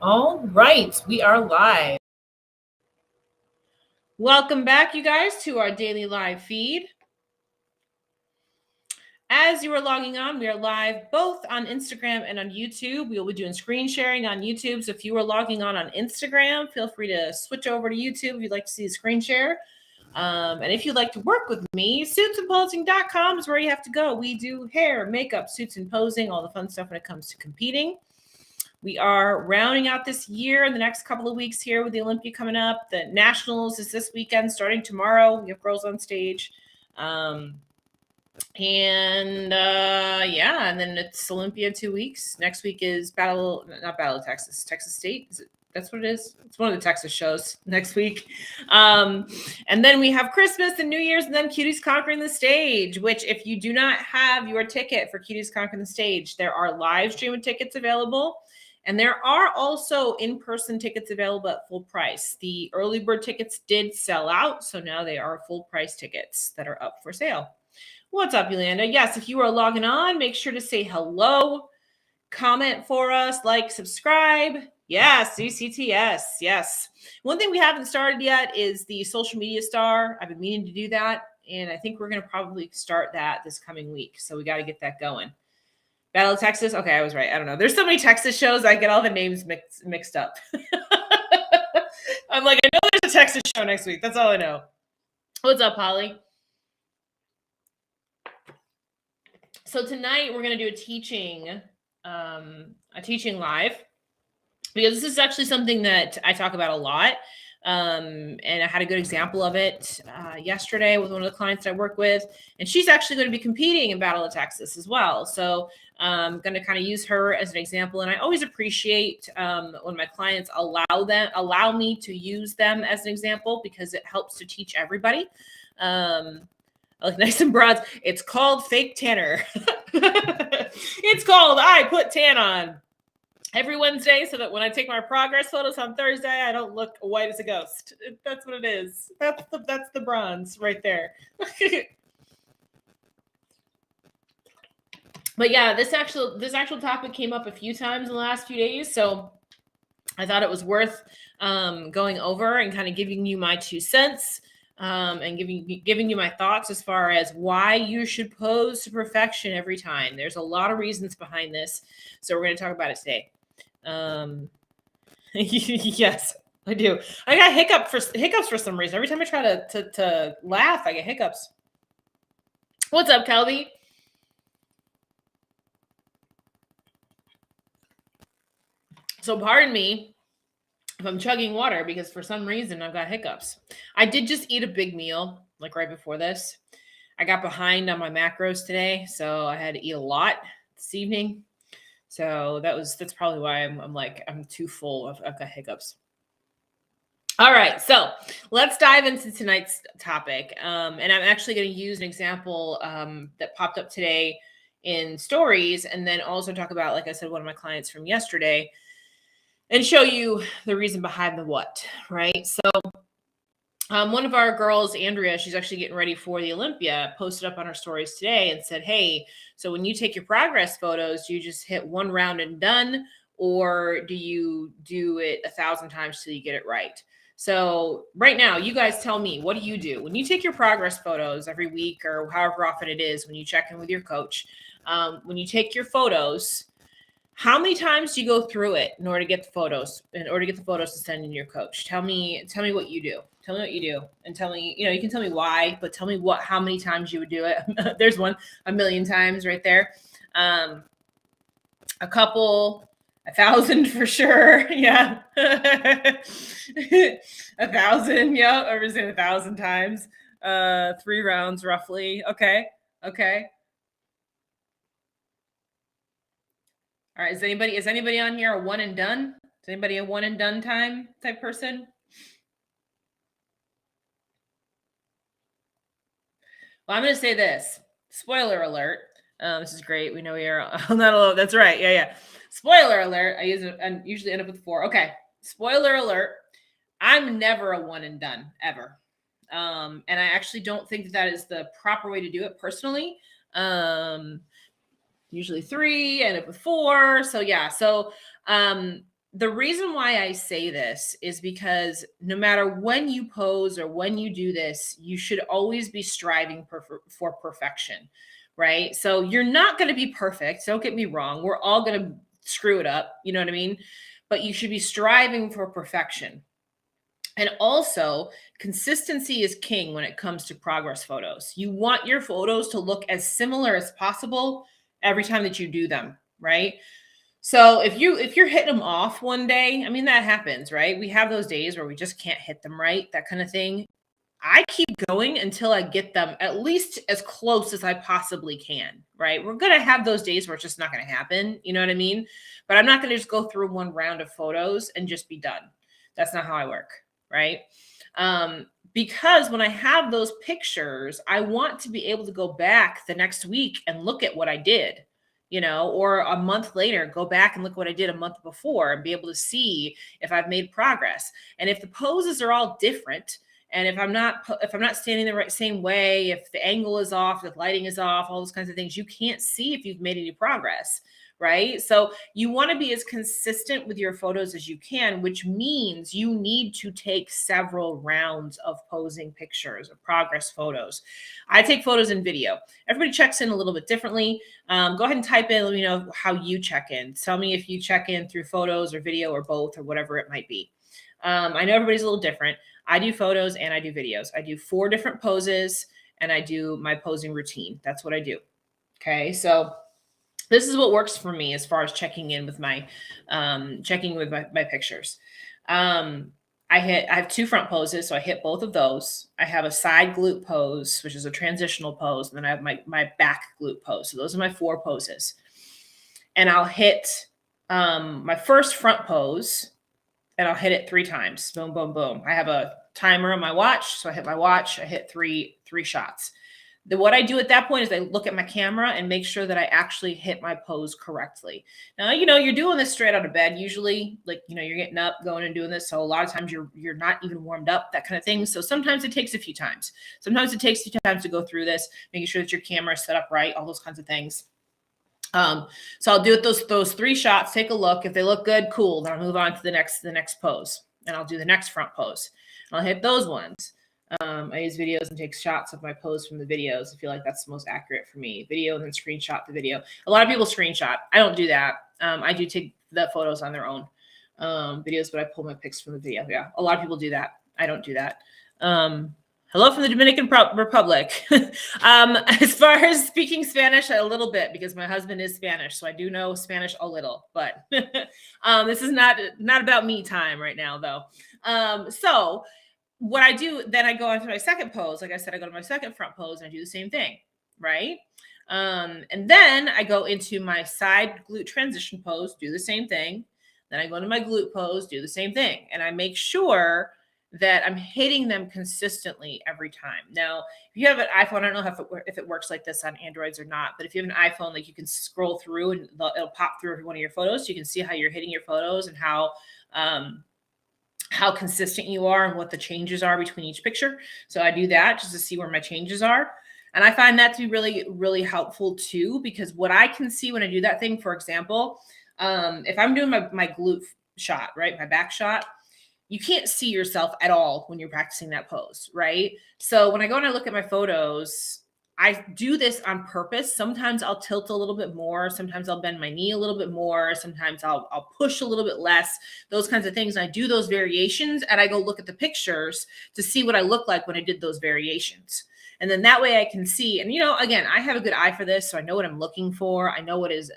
All right, we are live. Welcome back, you guys, to our daily live feed. As you are logging on, we are live both on Instagram and on YouTube. We will be doing screen sharing on YouTube. So if you are logging on Instagram, feel free to switch over to YouTube if you'd like to see the screen share. And if you'd like to work with me, suitsandposing.com is where you have to go. We do hair, makeup, suits and posing, all the fun stuff when it comes to competing. We are rounding out this year in the next couple of weeks here with the Olympia coming up. The Nationals is this weekend, starting tomorrow. We have girls on stage. And then it's Olympia in 2 weeks. Next week is not Battle of Texas, Texas State. Is it? That's what it is. It's one of the Texas shows next week. And then we have Christmas and New Year's, and then Cuties Conquering the Stage, which if you do not have your ticket for Cuties Conquering the Stage, there are live streaming tickets available. And there are also in-person tickets available at full price. The early bird tickets did sell out, so now they are full price tickets that are up for sale. What's up, Yolanda? Yes, if you are logging on, make sure to say hello, comment for us, like, subscribe. Yes, CCTS. Yes. One thing we haven't started yet is the social media star. I've been meaning to do that, and I think we're going to probably start that this coming week. So we got to get that going. Battle of Texas. Okay, I was right. I don't know. There's so many Texas shows. I get all the names mixed up. I'm like, I know there's a Texas show next week. That's all I know. What's up, Holly? So tonight we're going to do a teaching live, because this is actually something that I talk about a lot. And I had a good example of it yesterday with one of the clients I work with, and she's actually going to be competing in Battle of Texas as well. So I'm going to kind of use her as an example. And I always appreciate when my clients allow me to use them as an example, because it helps to teach everybody. I look nice and broad. It's called fake tanner. It's called I put tan on every Wednesday so that when I take my progress photos on Thursday, I don't look white as a ghost. That's what it is. That's the bronze right there. But yeah, this actual topic came up a few times in the last few days, so I thought it was worth going over and kind of giving you my 2 cents. And giving you my thoughts as far as why you should pose to perfection every time. There's a lot of reasons behind this, so we're going to talk about it today. Yes, I do. I got hiccups for some reason. Every time I try to laugh, I get hiccups. What's up, Kelby? So pardon me if I'm chugging water, because for some reason I've got hiccups. I did just eat a big meal, like right before this. I got behind on my macros today, so I had to eat a lot this evening. So that's probably why I'm too full. I've got hiccups. All right, so let's dive into tonight's topic. And I'm actually going to use an example that popped up today in stories, and then also talk about, like I said, one of my clients from yesterday, and show you the reason behind the what, right? So one of our girls, Andrea, she's actually getting ready for the Olympia, posted up on her stories today and said, hey, so when you take your progress photos, do you just hit one round and done, or do you do it 1,000 times till you get it right? So right now, you guys tell me, what do you do? When you take your progress photos every week, or however often it is, when you check in with your coach, when you take your photos, how many times do you go through it in order to get the photos, to send in your coach? Tell me what you do. Tell me what you do, and tell me, you can tell me why, but tell me how many times you would do it. There's one, 1,000,000 times right there. A couple, 1,000 for sure. Yeah. 1,000. Yeah. I was saying 1,000 times. 3 rounds roughly. Okay. All right. Is anybody on here a one and done? Is anybody a one and done time type person? Well, I'm going to say this. Spoiler alert. This is great. We know we are not alone. That's right. Yeah. Spoiler alert. I usually end up with 4. Okay. Spoiler alert. I'm never a one and done ever. And I actually don't think that is the proper way to do it personally. Usually 3, end up with 4. So yeah. So the reason why I say this is because no matter when you pose or when you do this, you should always be striving for perfection, right? So you're not going to be perfect. Don't get me wrong. We're all going to screw it up. You know what I mean? But you should be striving for perfection. And also, consistency is king when it comes to progress photos. You want your photos to look as similar as possible every time that you do them, right? So if you're hitting them off one day, I mean that happens, right? We have those days where we just can't hit them right, that kind of thing. I keep going until I get them at least as close as I possibly can, right? We're going to have those days where it's just not going to happen, you know what I mean? But I'm not going to just go through one round of photos and just be done. That's not how I work, right? Because when I have those pictures, I want to be able to go back the next week and look at what I did, you know, or a month later, go back and look what I did a month before and be able to see if I've made progress. And if the poses are all different, and if I'm not standing the right same way, if the angle is off, if the lighting is off, all those kinds of things, you can't see if you've made any progress, right? So you want to be as consistent with your photos as you can, which means you need to take several rounds of posing pictures or progress photos. I take photos and video. Everybody checks in a little bit differently. Go ahead and type in, let me know how you check in. Tell me if you check in through photos or video or both or whatever it might be. I know everybody's a little different. I do photos and I do videos. I do 4 different poses and I do my posing routine. That's what I do. Okay. So this is what works for me as far as checking in with my my pictures. I have 2 front poses, so I hit both of those. I have a side glute pose, which is a transitional pose, and then I have my back glute pose. So those are my 4 poses. And I'll hit my first front pose, and I'll hit it 3 times. Boom, boom, boom. I have a timer on my watch, so I hit my watch. I hit three shots. What I do at that point is I look at my camera and make sure that I actually hit my pose correctly. Now, you know, you're doing this straight out of bed usually, like, you know, you're getting up, going and doing this. So a lot of times you're not even warmed up, that kind of thing. So sometimes it takes a few times. Sometimes it takes a few times to go through this, making sure that your camera is set up right, all those kinds of things. So I'll do it those 3 shots, take a look. If they look good, cool. Then I'll move on to the next pose, and I'll do the next front pose. And I'll hit those ones. I use videos and take shots of my pose from the videos. I feel like that's the most accurate for me. Video and then screenshot the video. A lot of people screenshot. I don't do that. I do take the photos on their own videos, but I pull my pics from the video. Yeah, a lot of people do that. I don't do that. Hello from the Dominican Republic. As far as speaking Spanish, a little bit, because my husband is Spanish, so I do know Spanish a little. But this is not about me time right now, though. So what I do, then I go on to my second pose. Like I said, I go to my second front pose and I do the same thing, right? And then I go into my side glute transition pose, do the same thing. Then I go into my glute pose, do the same thing. And I make sure that I'm hitting them consistently every time. Now, if you have an iPhone, I don't know if it works like this on Androids or not, but if you have an iPhone, like you can scroll through and it'll pop through every one of your photos. So you can see how you're hitting your photos and how consistent you are and what the changes are between each picture. So I do that just to see where my changes are. And I find that to be really, really helpful too, because what I can see when I do that thing, for example, if I'm doing my glute shot, right, my back shot, you can't see yourself at all when you're practicing that pose, right? So when I go and I look at my photos, I do this on purpose. Sometimes I'll tilt a little bit more. Sometimes I'll bend my knee a little bit more. Sometimes I'll push a little bit less, those kinds of things. And I do those variations and I go look at the pictures to see what I look like when I did those variations. And then that way I can see, and, you know, again, I have a good eye for this. So I know what I'm looking for. I know what is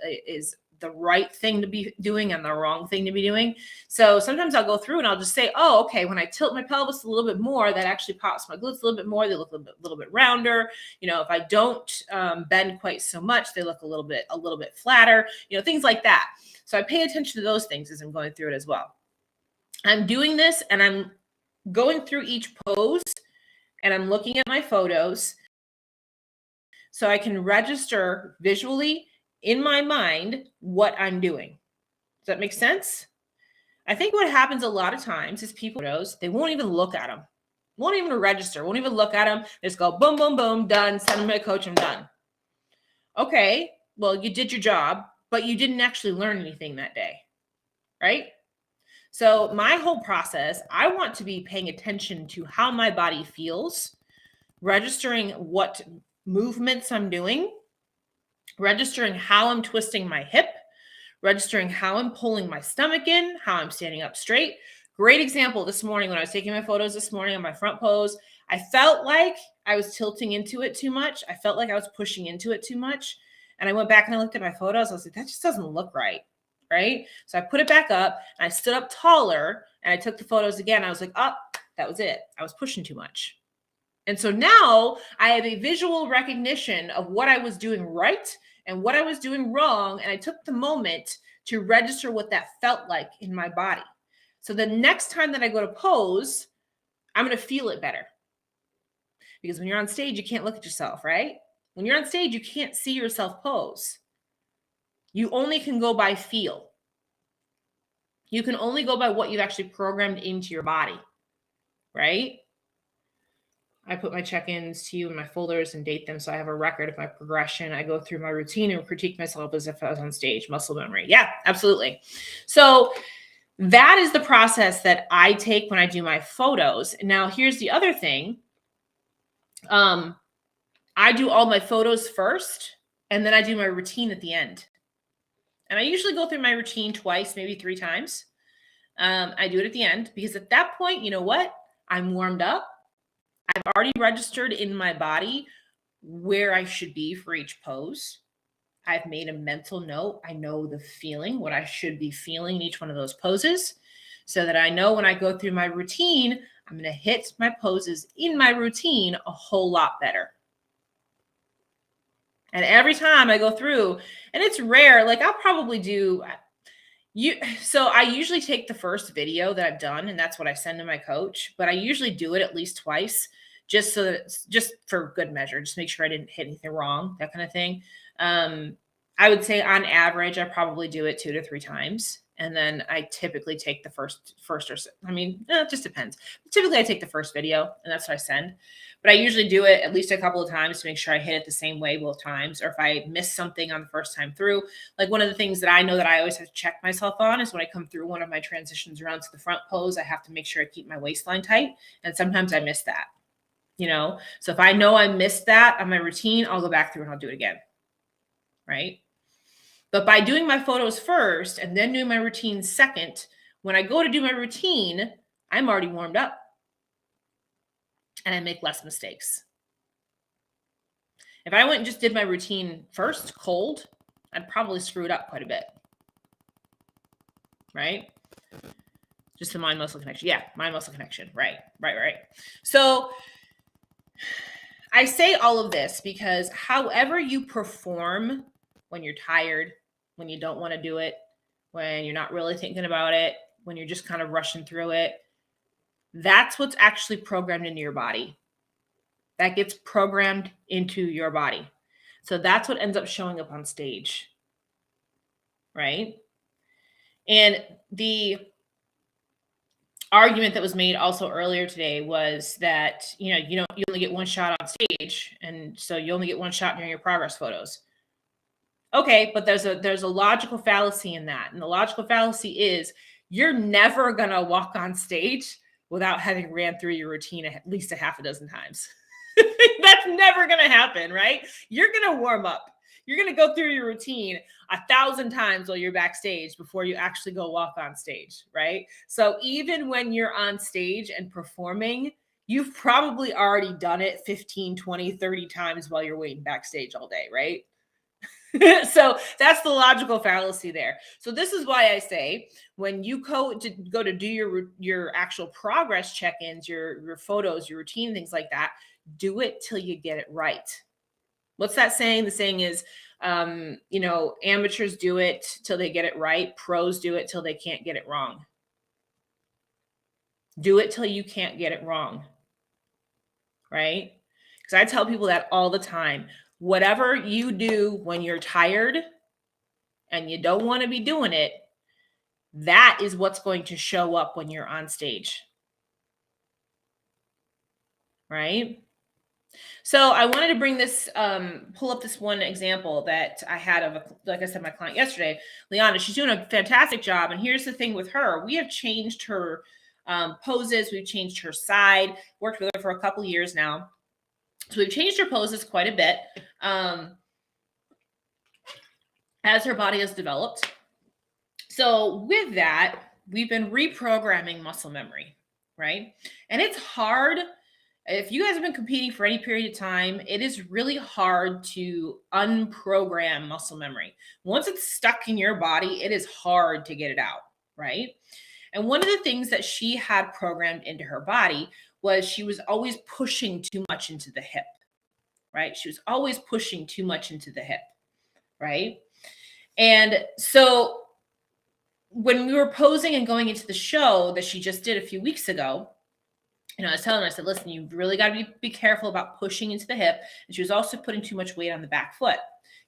the right thing to be doing and the wrong thing to be doing. So sometimes I'll go through and I'll just say, oh, okay, when I tilt my pelvis a little bit more, that actually pops my glutes a little bit more. They look a little bit rounder. You know, if I don't bend quite so much, they look a little bit flatter, you know, things like that. So I pay attention to those things as I'm going through it as well. I'm doing this and I'm going through each pose and I'm looking at my photos so I can register visually in my mind what I'm doing. Does that make sense? I think what happens a lot of times is people, they won't even look at them, won't even register, won't even look at them. They just go boom, boom, boom, done, send them to my coach, I'm done. Okay, well, you did your job, but you didn't actually learn anything that day, right? So my whole process, I want to be paying attention to how my body feels, registering what movements I'm doing, registering how I'm twisting my hip, registering how I'm pulling my stomach in, how I'm standing up straight. Great example this morning when I was taking my photos this morning on my front pose. I felt like I was tilting into it too much. I felt like I was pushing into it too much. And I went back and I looked at my photos. I was like, that just doesn't look right. Right. So I put it back up and I stood up taller and I took the photos again. I was like, oh, that was it. I was pushing too much. And so now I have a visual recognition of what I was doing right and what I was doing wrong. And I took the moment to register what that felt like in my body. So the next time that I go to pose, I'm going to feel it better. Because when you're on stage, you can't look at yourself, right? When you're on stage, you can't see yourself pose. You only can go by feel. You can only go by what you've actually programmed into your body, right? I put my check-ins to you in my folders and date them so I have a record of my progression. I go through my routine and critique myself as if I was on stage. Muscle memory. Yeah, absolutely. So that is the process that I take when I do my photos. Now, here's the other thing. I do all my photos first, and then I do my routine at the end. And I usually go through my routine twice, maybe 3 times. I do it at the end because at that point, you know what? I'm warmed up. I've already registered in my body where I should be for each pose. I've made a mental note. I know the feeling, what I should be feeling in each one of those poses, so that I know when I go through my routine, I'm going to hit my poses in my routine a whole lot better. And every time I go through, and it's rare, like I'll probably do so I usually take the first video that I've done, and that's what I send to my coach, but I usually do it at least twice, just so that just for good measure, just make sure I didn't hit anything wrong, that kind of thing. I would say on average, I probably do it 2 to 3 times. And then I typically take the first or, I mean, it just depends. Typically I take the first video and that's what I send, but I usually do it at least a couple of times to make sure I hit it the same way both times. Or if I miss something on the first time through, like one of the things that I know that I always have to check myself on is when I come through one of my transitions around to the front pose, I have to make sure I keep my waistline tight. And sometimes I miss that, you know? So if I know I missed that on my routine, I'll go back through and I'll do it again. Right? But by doing my photos first and then doing my routine second, when I go to do my routine, I'm already warmed up and I make less mistakes. If I went and just did my routine first, cold, I'd probably screw it up quite a bit. Right? Just the mind muscle connection. Yeah, mind muscle connection. Right. So I say all of this because however you perform when you're tired, when you don't want to do it, when you're not really thinking about it, when you're just kind of rushing through it, that's what's actually programmed into your body. That gets programmed into your body. So that's what ends up showing up on stage. Right? And the argument that was made also earlier today was that, you only get one shot on stage. And so you only get one shot during your progress photos. Okay, but there's a logical fallacy in that. And the logical fallacy is you're never going to walk on stage without having ran through your routine at least a half a dozen times. That's never going to happen, right? You're going to warm up. You're going to go through your routine 1,000 times while you're backstage before you actually go walk on stage, right? So even when you're on stage and performing, you've probably already done it 15, 20, 30 times while you're waiting backstage all day, right? So that's the logical fallacy there. So this is why I say when you go to do your actual progress check-ins, your photos, your routine, things like that, do it till you get it right. What's that saying? The saying is, amateurs do it till they get it right. Pros do it till they can't get it wrong. Do it till you can't get it wrong. Right? Because I tell people that all the time. Whatever you do when you're tired and you don't want to be doing it, that is what's going to show up when you're on stage. Right? So I wanted to bring this, pull up this one example that I had of, like I said, my client yesterday, Liana. She's doing a fantastic job. And here's the thing with her: we have changed her poses, we've changed her side. Worked with her for a couple years now, so we've changed her poses quite a bit as her body has developed. So with that, we've been reprogramming muscle memory, right? And it's hard. If you guys have been competing for any period of time, it is really hard to unprogram muscle memory. Once it's stuck in your body, it is hard to get it out, right? And one of the things that she had programmed into her body was she was always pushing too much into the hip, right? She was always pushing too much into the hip, right? And so when we were posing and going into the show that she just did a few weeks ago, I was telling her, I said, listen, you really got to be careful about pushing into the hip. And she was also putting too much weight on the back foot.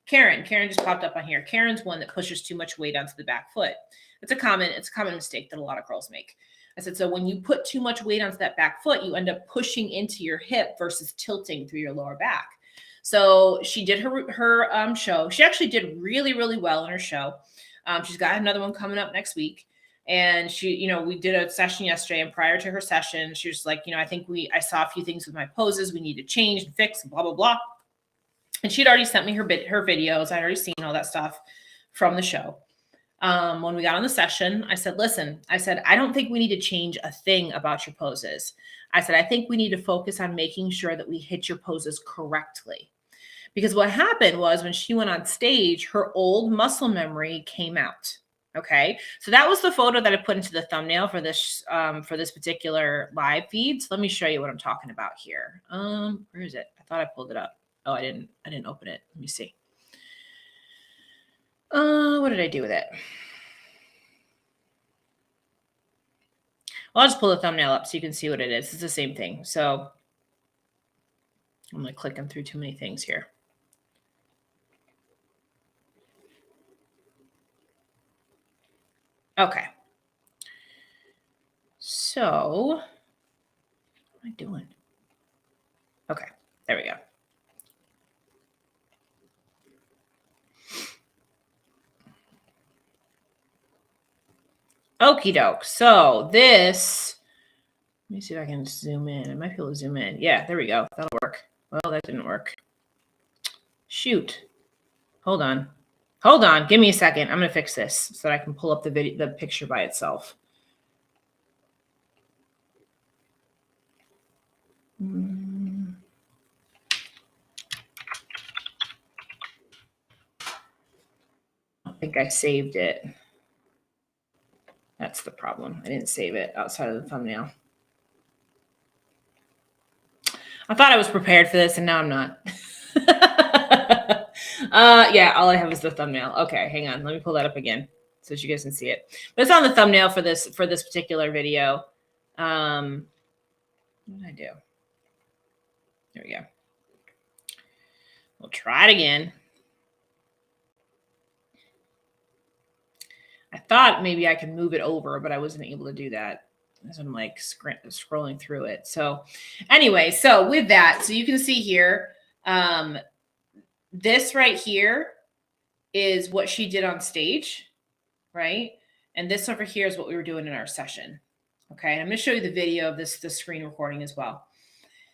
Karen just popped up on here. Karen's one that pushes too much weight onto the back foot. It's a common mistake that a lot of girls make. I said, so when you put too much weight onto that back foot, you end up pushing into your hip versus tilting through your lower back. So she did her show. She actually did really, really well in her show. She's got another one coming up next week. And she, we did a session yesterday, and prior to her session, she was like, I think I saw a few things with my poses we need to change and fix and blah, blah, blah. And she'd already sent me her videos. I'd already seen all that stuff from the show. When we got on the session, I said, listen, I don't think we need to change a thing about your poses. I said, I think we need to focus on making sure that we hit your poses correctly. Because what happened was when she went on stage, her old muscle memory came out. Okay, so that was the photo that I put into the thumbnail for this particular live feed. So let me show you what I'm talking about here. Where is it? I thought I pulled it up. Oh, I didn't open it. Let me see. What did I do with it? Well, I'll just pull the thumbnail up so you can see what it is. It's the same thing. So I'm like clicking through too many things here. Okay. So what am I doing? Okay, there we go. Okie doke. So this, let me see if I can zoom in. I might be able to zoom in. Yeah, there we go. That'll work. Well, that didn't work. Shoot. Hold on. Give me a second. I'm going to fix this so that I can pull up the picture by itself. I don't think I saved it. That's the problem. I didn't save it outside of the thumbnail. I thought I was prepared for this, and now I'm not. Yeah, all I have is the thumbnail. Okay, hang on. Let me pull that up again so that you guys can see it. But it's on the thumbnail for this particular video. What did I do? There we go. We'll try it again. I thought maybe I could move it over, but I wasn't able to do that as I'm like scrolling through it. So anyway, so with that, so you can see here, this right here is what she did on stage, right? And this over here is what we were doing in our session. Okay, and I'm going to show you the video of the screen recording as well.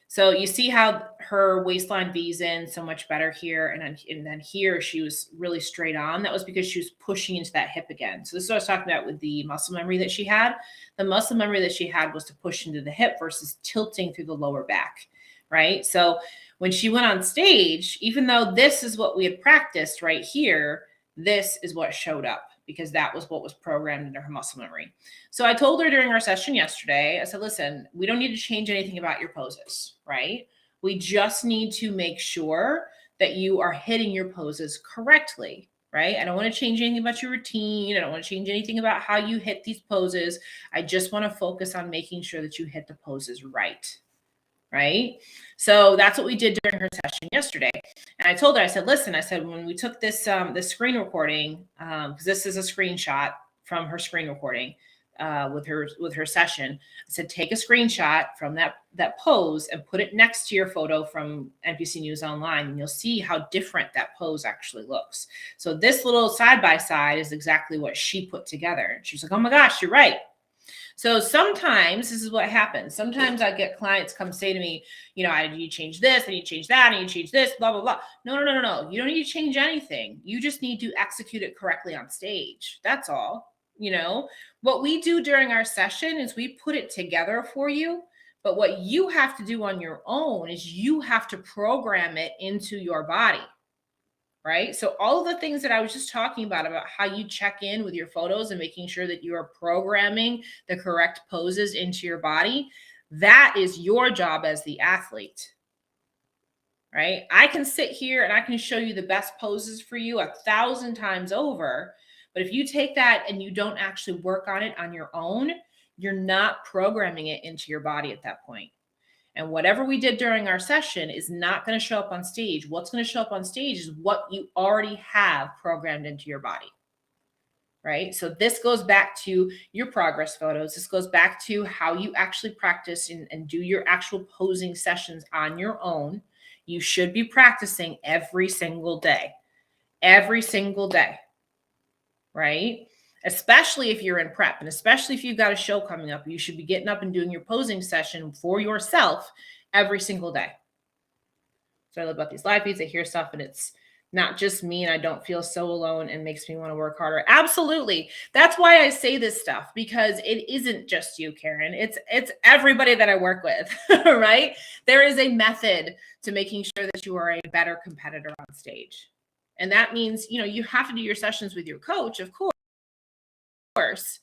So you see how her waistline V's in so much better here. And then here she was really straight on. That was because she was pushing into that hip again. So this is what I was talking about with the muscle memory that she had. The muscle memory that she had was to push into the hip versus tilting through the lower back, right? So when she went on stage, even though this is what we had practiced right here, this is what showed up because that was what was programmed into her muscle memory. So I told her during our session yesterday, I said, listen, we don't need to change anything about your poses, right? We just need to make sure that you are hitting your poses correctly, right? I don't want to change anything about your routine. I don't want to change anything about how you hit these poses. I just want to focus on making sure that you hit the poses right. Right? So that's what we did during her session yesterday. And I told her, I said, listen, I said, when we took this screen recording, because this is a screenshot from her screen recording, with her session. I said, take a screenshot from that pose and put it next to your photo from NPC News Online, and you'll see how different that pose actually looks. So this little side by side is exactly what she put together. She's like, oh my gosh, you're right. So sometimes this is what happens. Sometimes I get clients come say to me, I need to change this, I need to change that, I need to change this, blah, blah, blah. No. You don't need to change anything. You just need to execute it correctly on stage. That's all. What we do during our session is we put it together for you. But what you have to do on your own is you have to program it into your body. Right? So all of the things that I was just talking about how you check in with your photos and making sure that you are programming the correct poses into your body, that is your job as the athlete. Right? I can sit here and I can show you the best poses for you 1,000 times over. But if you take that and you don't actually work on it on your own, you're not programming it into your body at that point. And whatever we did during our session is not going to show up on stage. What's going to show up on stage is what you already have programmed into your body. Right? So this goes back to your progress photos. This goes back to how you actually practice and do your actual posing sessions on your own. You should be practicing every single day. Every single day. Right? Especially if you're in prep, and especially if you've got a show coming up, you should be getting up and doing your posing session for yourself every single day. So I love about these live feeds. I hear stuff and it's not just me and I don't feel so alone and makes me want to work harder. Absolutely. That's why I say this stuff, because it isn't just you, Karen. It's everybody that I work with, right? There is a method to making sure that you are a better competitor on stage. And that means, you have to do your sessions with your coach, of course,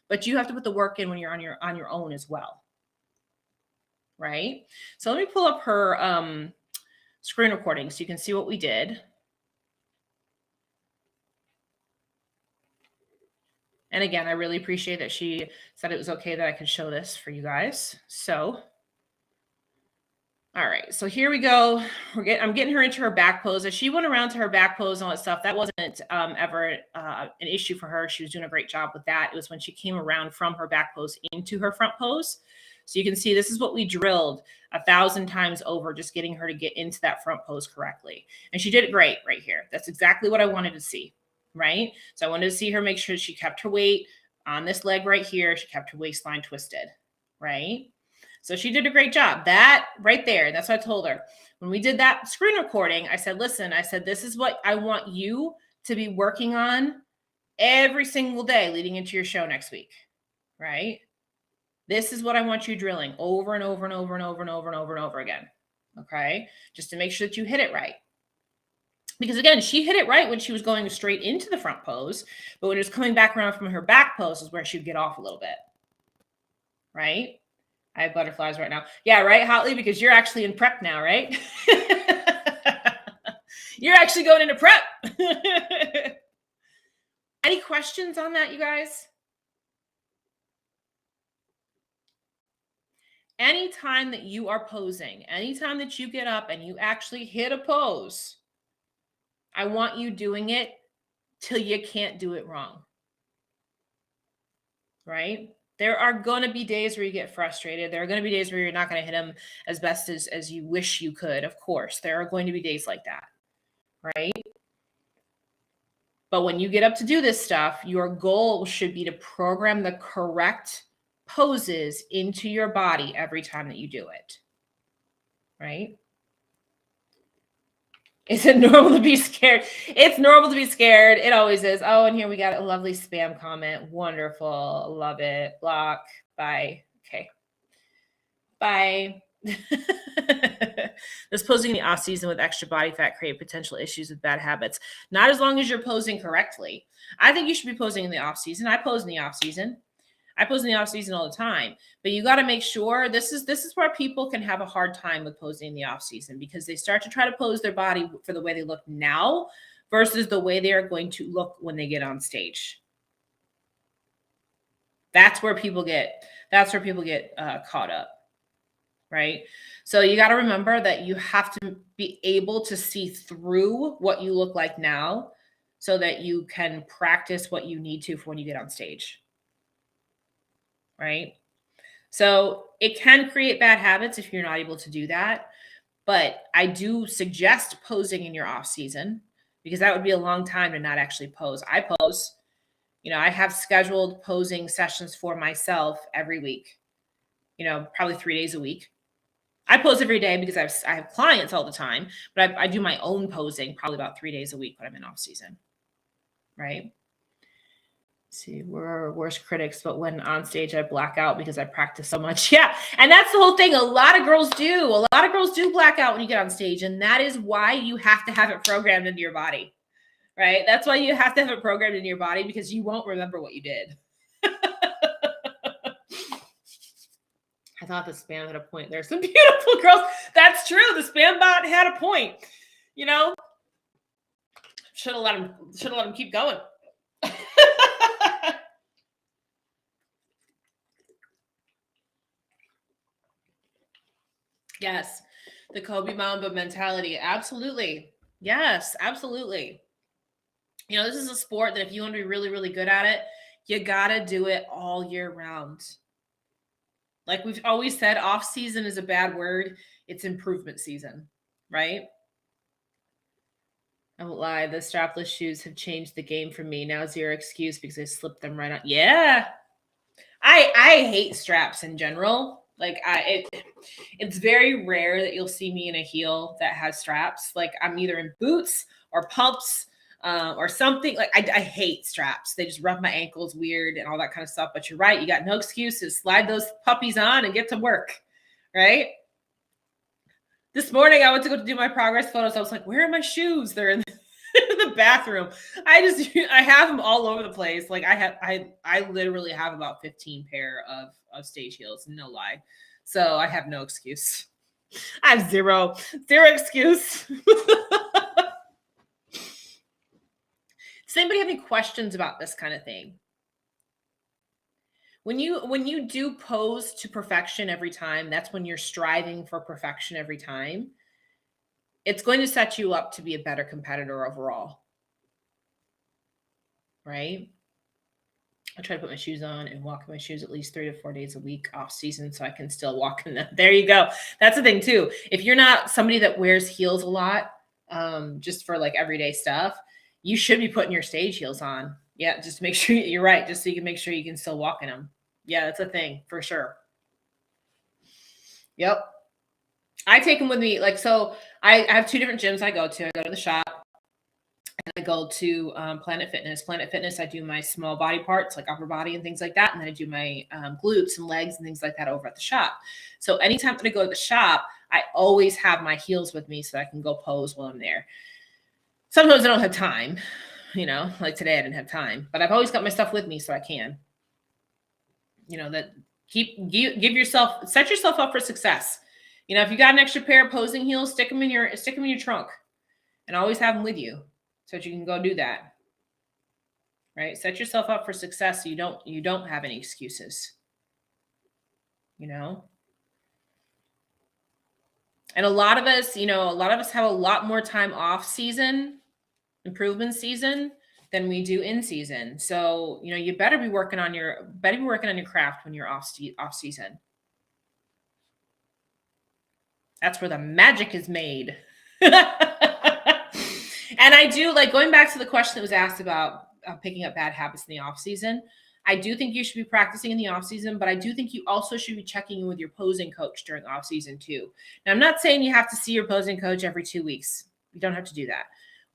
but you have to put the work in when you're on your own as well. Right? So let me pull up her screen recording so you can see what we did. And again, I really appreciate that she said it was okay that I could show this for you guys. So, all right, so here we go. I'm getting her into her back pose. As she went around to her back pose and all that stuff, that wasn't ever an issue for her. She was doing a great job with that. It was when she came around from her back pose into her front pose. So you can see this is what we drilled 1,000 times over, just getting her to get into that front pose correctly. And she did it great right here. That's exactly what I wanted to see, right? So I wanted to see her make sure she kept her weight on this leg right here. She kept her waistline twisted, right? So she did a great job. That right there, that's what I told her. When we did that screen recording, I said, listen, this is what I want you to be working on every single day leading into your show next week, right? This is what I want you drilling over and over and over and over and over and over and over again, okay? Just to make sure that you hit it right. Because again, she hit it right when she was going straight into the front pose, but when it was coming back around from her back pose is where she'd get off a little bit, right? I have butterflies right now. Yeah, right, Hotley, because you're actually in prep now, right? You're actually going into prep. Any questions on that, you guys? Anytime that you are posing, anytime that you get up and you actually hit a pose, I want you doing it till you can't do it wrong. Right? There are going to be days where you get frustrated. There are going to be days where you're not going to hit them as best as you wish you could. Of course, there are going to be days like that. Right? But when you get up to do this stuff, your goal should be to program the correct poses into your body every time that you do it. Right? Is it normal to be scared? It's normal to be scared. It always is. Oh, and here we got a lovely spam comment. Wonderful. Love it. Block. Bye. Okay. Bye. Does posing in the off season with extra body fat create potential issues with bad habits? Not as long as you're posing correctly. I think you should be posing in the off season. I pose in the off season. I pose in the off season all the time, but you got to make sure this is where people can have a hard time with posing in the off season, because they start to try to pose their body for the way they look now versus the way they are going to look when they get on stage. That's where people get caught up, right? So you got to remember that you have to be able to see through what you look like now so that you can practice what you need to for when you get on stage. right? So it can create bad habits if you're not able to do that. But I do suggest posing in your off season because that would be a long time to not actually pose. I pose, I have scheduled posing sessions for myself every week, probably 3 days a week. I pose every day because I have clients all the time, but I do my own posing probably about 3 days a week when I'm in off season, right? See, we're our worst critics, but when on stage I black out because I practice so much. Yeah. And that's the whole thing. A lot of girls do. A lot of girls do black out when you get on stage. And that is why you have to have it programmed into your body, right? That's why you have to have it programmed into your body because you won't remember what you did. I thought the spam had a point. There's some beautiful girls. That's true. The spam bot had a point. Should have let him keep going. Yes, the Kobe Mamba mentality. Absolutely. Yes, absolutely. This is a sport that if you want to be really, really good at it, you got to do it all year round. Like we've always said, off season is a bad word. It's improvement season, right? I won't lie. The strapless shoes have changed the game for me. Now zero excuse because I slipped them right on. Yeah. I hate straps in general. Like it's very rare that you'll see me in a heel that has straps. Like I'm either in boots or pumps or something. Like I hate straps. They just rub my ankles weird and all that kind of stuff. But you're right. You got no excuses. Slide those puppies on and get to work. Right. This morning I went to go to do my progress photos. I was like, where are my shoes? They're in the bathroom. I have them all over the place. Like I literally have about 15 pair of stage heels, no lie. So I have no excuse. I have zero excuse. Does anybody have any questions about this kind of thing? When you do pose to perfection every time, that's when you're striving for perfection every time. It's going to set you up to be a better competitor overall. Right? I try to put my shoes on and walk in my shoes at least 3 to 4 days a week off season so I can still walk in them. There you go. That's the thing too. If you're not somebody that wears heels a lot, just for like everyday stuff, you should be putting your stage heels on. Yeah, just to make sure you're right, just so you can make sure you can still walk in them. Yeah, that's a thing for sure. Yep. I take them with me. Like, so I have 2 different gyms I go to. I go to the shop and I go to Planet Fitness. Planet Fitness, I do my small body parts like upper body and things like that. And then I do my glutes and legs and things like that over at the shop. So anytime that I go to the shop, I always have my heels with me so I can go pose while I'm there. Sometimes I don't have time, like today I didn't have time, but I've always got my stuff with me so I can, that set yourself up for success. If you got an extra pair of posing heels, stick them in your trunk and always have them with you so that you can go do that. Right? Set yourself up for success so you don't have any excuses. And a lot of us have a lot more time off season, improvement season than we do in season. So, you better be working on your craft when you're off season. That's where the magic is made. And I do like going back to the question that was asked about picking up bad habits in the off season. I do think you should be practicing in the off season, but I do think you also should be checking in with your posing coach during off season too. Now, I'm not saying you have to see your posing coach every 2 weeks. You don't have to do that.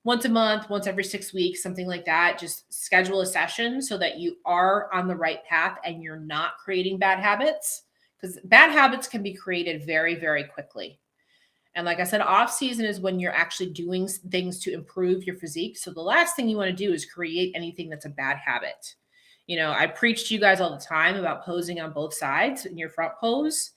Once a month, once every 6 weeks, something like that. Just schedule a session so that you are on the right path and you're not creating bad habits, because bad habits can be created very, very quickly. And like I said, off season is when you're actually doing things to improve your physique. So the last thing you want to do is create anything that's a bad habit. I preach to you guys all the time about posing on both sides in your front pose.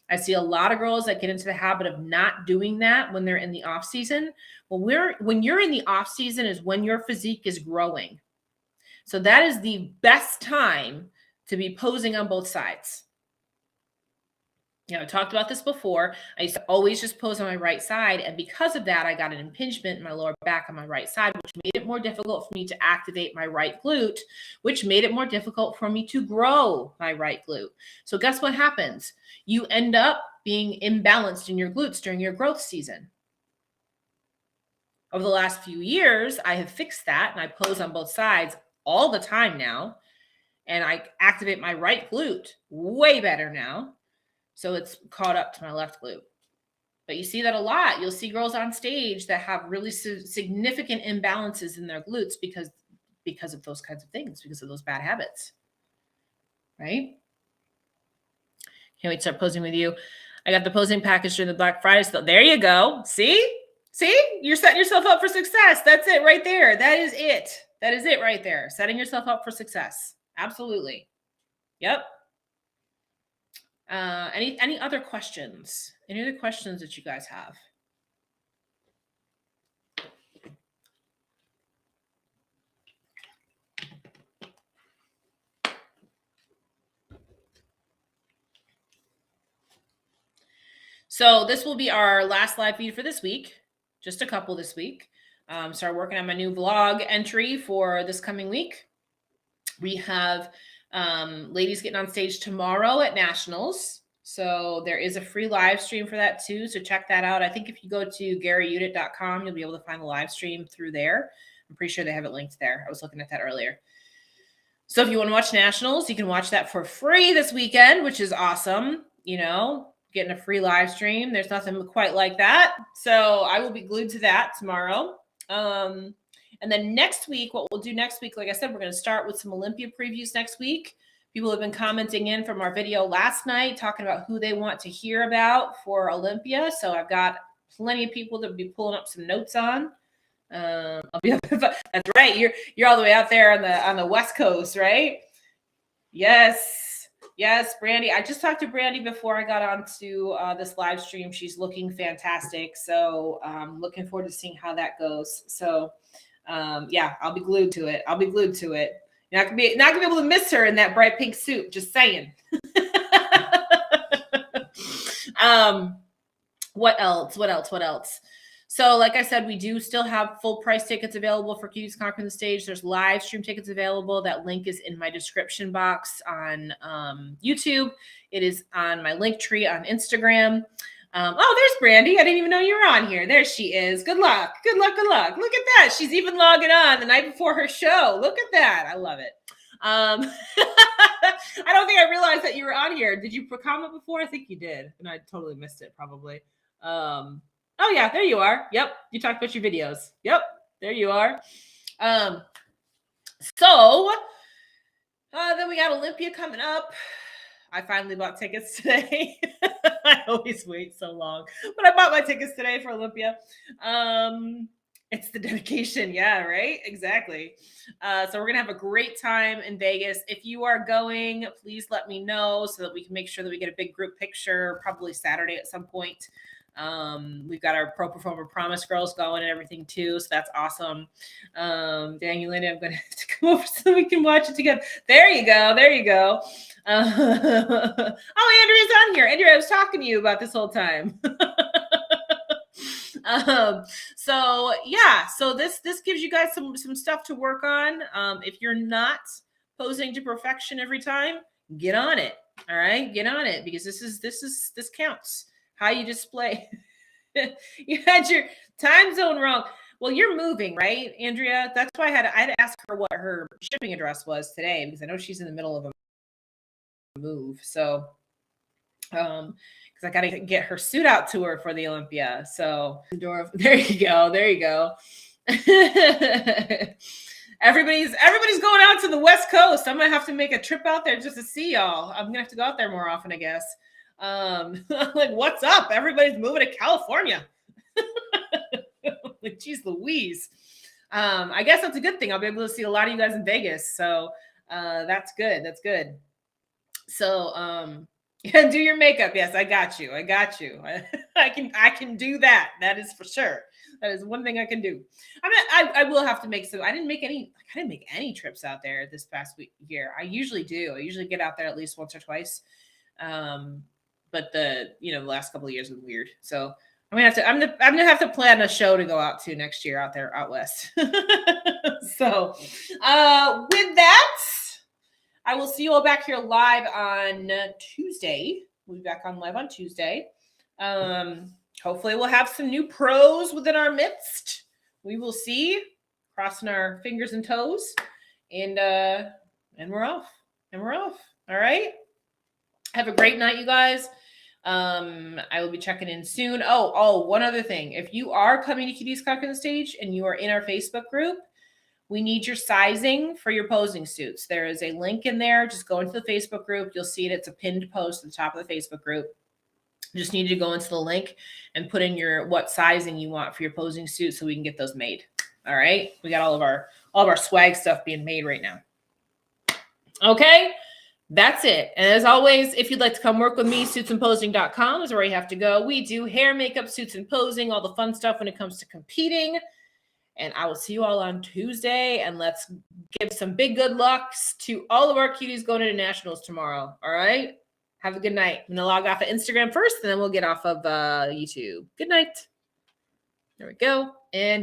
I see a lot of girls that get into the habit of not doing that when they're in the off season. Well, when you're in the off season is when your physique is growing. So that is the best time to be posing on both sides. I talked about this before. I used to always just pose on my right side. And because of that, I got an impingement in my lower back on my right side, which made it more difficult for me to activate my right glute, which made it more difficult for me to grow my right glute. So guess what happens? You end up being imbalanced in your glutes during your growth season. Over the last few years, I have fixed that and I pose on both sides all the time now. And I activate my right glute way better now. So it's caught up to my left glute. But you see that a lot. You'll see girls on stage that have really significant imbalances in their glutes because of those kinds of things, because of those bad habits, right? Can't wait to start posing with you. I got the posing package during the Black Friday. So there you go. See, you're setting yourself up for success. That's it right there. That is it. That is it right there. Setting yourself up for success. Absolutely. Yep. Any other questions? Any other questions that you guys have? So this will be our last live feed for this week. Just a couple this week. Start working on my new vlog entry for this coming week. We have ladies getting on stage tomorrow at Nationals. So there is a free live stream for that too. So check that out. I think if you go to GaryUdit.com, you'll be able to find the live stream through there. I'm pretty sure they have it linked there. I was looking at that earlier. So if you want to watch Nationals, you can watch that for free this weekend, which is awesome. You know, getting a free live stream. There's nothing quite like that. So I will be glued to that tomorrow. And then next week, what we'll do next week, like I said, we're going to start with some Olympia previews next week. People have been commenting in from our video last night, talking about who they want to hear about for Olympia. So I've got plenty of people to be pulling up some notes on. I'll be that's right. You're all the way out there on the West Coast, right? Yes, Brandy. I just talked to Brandy before I got onto this live stream. She's looking fantastic. So looking forward to seeing how that goes. So yeah, I'll be glued to it. You're not gonna be able to miss her in that bright pink suit. Just saying. What else? So like I said, we do still have full price tickets available for Cuties Conquering the Stage. There's live stream tickets available. That link is in my description box on YouTube. It is on my link tree on Instagram. Oh, there's Brandy. I didn't even know you were on here. There she is. Good luck. Look at that. She's even logging on the night before her show. Look at that. I love it. I don't think I realized that you were on here. Did you comment before? I think you did. And I totally missed it probably. Oh yeah, there you are. Yep. You talked about your videos. Yep. There you are. So then we got Olympia coming up. I finally bought tickets today. I always wait so long, but I bought my tickets today for Olympia. It's the dedication. Yeah, right. Exactly. So we're going to have a great time in Vegas. If you are going, please let me know so that we can make sure that we get a big group picture, probably Saturday at some point. We've got our Pro Performer Promise girls going and everything too, so that's awesome. Daniel, I'm gonna have to come over so we can watch it together. There you go. Oh, Andrea's on here. Andrea, I was talking to you about this whole time. So yeah, so this gives you guys some stuff to work on. If you're not posing to perfection every time, get on it. All right, get on it, because this counts. How you display. You had your time zone wrong. Well, you're moving, right, Andrea? That's why I had to ask her what her shipping address was today, because I know she's in the middle of a move. So, because I got to get her suit out to her for the Olympia. So, there you go. Everybody's going out to the West Coast. I'm gonna have to make a trip out there just to see y'all. I'm gonna have to go out there more often, I guess. Like, what's up? Everybody's moving to California. Like, geez Louise. I guess that's a good thing. I'll be able to see a lot of you guys in Vegas. So that's good. So yeah, do your makeup. Yes, I got you. I can do that. That is for sure. That is one thing I can do. I will have to make some. I didn't make any trips out there this past year. I usually do. I usually get out there at least once or twice. but the last couple of years was weird. So I'm gonna have to plan a show to go out to next year out there out west. So with that, I will see you all back here live on Tuesday. We'll be back on live on Tuesday. Hopefully we'll have some new pros within our midst. We will see. Crossing our fingers and toes. And we're off. And we're off. All right. Have a great night, you guys. I will be checking in soon. Oh, one other thing. If you are coming to Kitty's Cock on the Stage and you are in our Facebook group, we need your sizing for your posing suits. There is a link in there. Just go into the Facebook group. You'll see it. It's a pinned post at the top of the Facebook group. You just need to go into the link and put in what sizing you want for your posing suit so we can get those made. All right. We got all of our swag stuff being made right now. Okay. That's it. And as always, if you'd like to come work with me, suitsandposing.com is where you have to go. We do hair, makeup, suits, and posing, all the fun stuff when it comes to competing. And I will see you all on Tuesday. And let's give some big good lucks to all of our cuties going into nationals tomorrow. All right. Have a good night. I'm going to log off of Instagram first, and then we'll get off of YouTube. Good night. There we go. And